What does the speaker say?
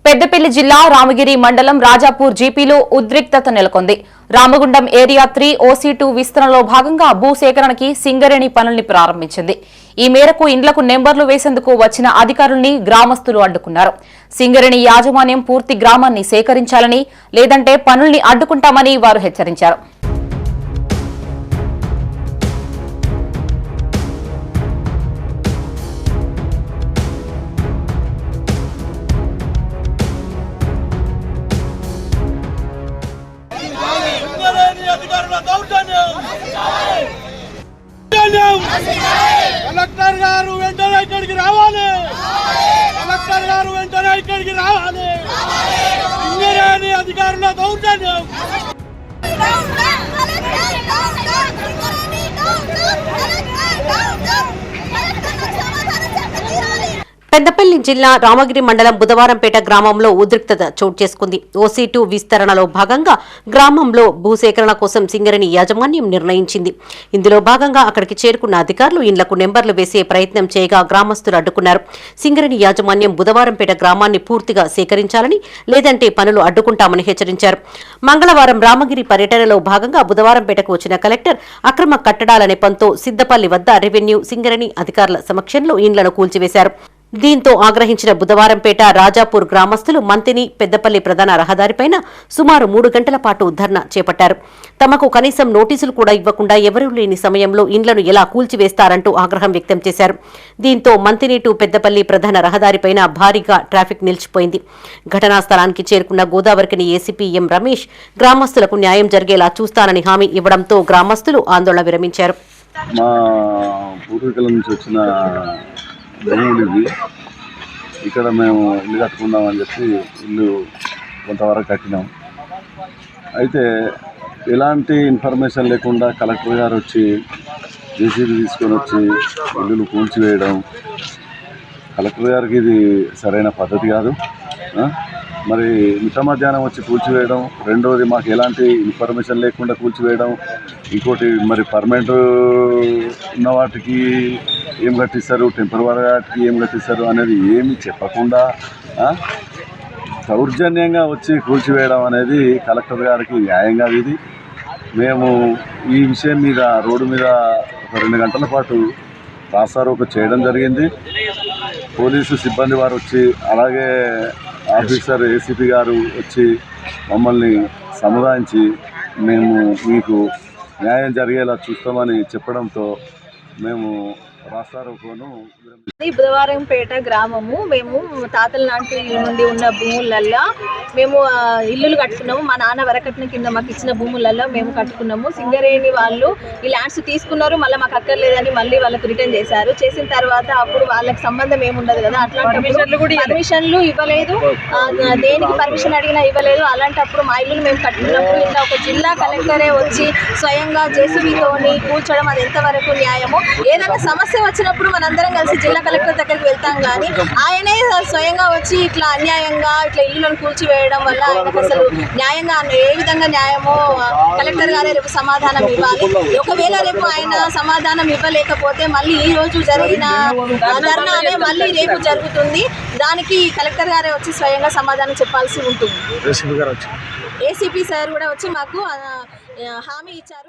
పెద్దపల్లి జిల్లా రామగిరి మండలం రాజాపూర్ జీపీలో ఉద్రిక్తత నెలకొంది. రామగుండం ఏరియా 3 OC2 విస్తరణలో భాగంగా భూసేకరణకి సింగరేణి పనుల్ని ప్రారంభించింది. ఈ మేరకు ఇండ్లకు నెంబర్లు వేసేందుకు వచ్చిన అధికారుల్ని గ్రామస్తులు అడ్డుకున్నారు. సింగరేణి యాజమాన్యం పూర్తి గ్రామాన్ని సేకరించాలని, లేదంటే పనుల్ని అడ్డుకుంటామని వారు హెచ్చరించారు. కలెక్టర్ గారు వెంటనే ఇక్కడికి రావాలి. కలెక్టర్ గారు వెంటనే ఇక్కడికి రావాలి. సింగరేణి అధికారుల దౌర్జన్యం. పెద్దపల్లి జిల్లా రామగిరి మండలం బుధవారంపేట గ్రామంలో ఉద్రిక్తత చోటు చేసుకుంది. OC2 విస్తరణలో భాగంగా గ్రామంలో భూసేకరణ కోసం సింగరేణి యాజమాన్యం నిర్ణయించింది. ఇందులో భాగంగా అక్కడికి చేరుకున్న అధికారులు ఇండ్లకు నెంబర్లు వేసే ప్రయత్నం చేయగా గ్రామస్తులు అడ్డుకున్నారు. సింగరేణి యాజమాన్యం బుధవారంపేట గ్రామాన్ని పూర్తిగా సేకరించాలని, లేదంటే పనులు అడ్డుకుంటామని హెచ్చరించారు. మంగళవారం రామగిరి పర్యటనలో భాగంగా బుధవారంపేటకు వచ్చిన కలెక్టర్ అక్రమ కట్టడాల నెపంతో సిద్దపల్లి వద్ద రెవెన్యూ, సింగరేణి అధికారుల సమక్షంలో ఇండ్లను కూల్చివేశారు. దీంతో ఆగ్రహించిన బుధవారంపేట రాజాపూర్ గ్రామస్తులు మంతిని పెద్దపల్లి ప్రధాన రహదారిపైన సుమారు 3 గంటల పాటు ధర్నా చేపట్టారు. తమకు కనీసం నోటీసులు కూడా ఇవ్వకుండా ఎవరూ లేని సమయంలో ఇండ్లను ఎలా కూల్చివేస్తారంటూ ఆగ్రహం వ్యక్తం చేశారు. దీంతో మంతిని టు పెద్దపల్లి ప్రధాన రహదారిపైన భారీగా ట్రాఫిక్ నిలిచిపోయింది. ఘటనా స్థలానికి చేరుకున్న గోదావరికని ఏసీపీ ఎం రమేష్ గ్రామస్తులకు న్యాయం జరిగేలా చూస్తానని హామీ ఇవ్వడంతో గ్రామస్తులు ఆందోళన విరమించారు. భూములు ఇవి, ఇక్కడ మేము ఇల్లు కట్టుకుందామని చెప్పి ఇల్లు కొంతవరకు కట్టినాం. అయితే ఎలాంటి ఇన్ఫర్మేషన్ లేకుండా కలెక్టర్ గారు వచ్చి జేసీబీ తీసుకొని వచ్చి ఇల్లులు కూల్చివేయడం కలెక్టర్ గారికి ఇది సరైన పద్ధతి కాదు. మరి మిట్ట మధ్యాహ్నం వచ్చి కూల్చివేయడం, రెండోది మాకు ఎలాంటి ఇన్ఫర్మేషన్ లేకుండా కూల్చివేయడం, ఇంకోటి మరి పర్మనెంట్ ఉన్న వాటికి ఏం కట్టిస్తారు, టెంపరరీ వాటికి ఏం కట్టిస్తారు అనేది ఏమి చెప్పకుండా దౌర్జన్యంగా వచ్చి కూల్చివేయడం అనేది కలెక్టర్ గారికి న్యాయంగా ఇది. మేము ఈ విషయం మీద రోడ్డు మీద ఒక 2 గంటల పాటు రాస్తారోకో చేయడం జరిగింది. పోలీసు సిబ్బంది వారు వచ్చి, అలాగే ఆఫీసర్ ఏసీపీ గారు వచ్చి మమ్మల్ని సముదాయించి మేము మీకు న్యాయం జరిగేలా చూస్తామని చెప్పడంతో మేము రాస్తారోకోను. బుధవారంపేట గ్రామము. మేము తాతల నాటి నుండి ఉన్న భూములల్లో మేము ఇల్లులు కట్టుకున్నాము. మా నాన్న వరకట్నం కింద మాకు ఇచ్చిన భూములలో మేము కట్టుకున్నాము. సింగరేణి వాళ్ళు ఈ ల్యాండ్స్ తీసుకున్నారు, మళ్ళీ మాకు అక్కర్లేదని మళ్ళీ వాళ్ళకు రిటర్న్ చేశారు. చేసిన తర్వాత అప్పుడు వాళ్ళకి సంబంధం ఏముండదు కదా, అట్లాంటి పర్మిషన్లు ఇవ్వలేదు, దేనికి పర్మిషన్ అడిగినా ఇవ్వలేదు. అలాంటప్పుడు మా ఇల్లులు మేము కట్టుకున్నప్పుడు ఇట్లా ఒక జిల్లా కలెక్టరే వచ్చి స్వయంగా జేసీబీతోని కూల్చడం అది ఎంతవరకు న్యాయము? ఏదైనా సమస్య వచ్చినప్పుడు మనందరం కలిసి జిల్లా కలెక్టర్ దగ్గరికి వెళ్తాం, కానీ ఆయనే స్వయంగా వచ్చి ఇట్లా అన్యాయంగా ఇట్లా ఇల్లులను కూల్చివేయడం వల్ల ఆయనకు అసలు న్యాయంగా ఏ విధంగా న్యాయమో కలెక్టర్ గారే రేపు సమాధానం ఇవ్వాలి. ఒకవేళ రేపు ఆయన సమాధానం ఇవ్వలేకపోతే మళ్ళీ ఈ రోజు జరిగిన ధర్నానే మళ్ళీ రేపు జరుగుతుంది. దానికి కలెక్టర్ గారే వచ్చి స్వయంగా సమాధానం చెప్పాల్సి ఉంటుంది. ఏసీపీ సార్ కూడా వచ్చి మాకు హామీ ఇచ్చారు.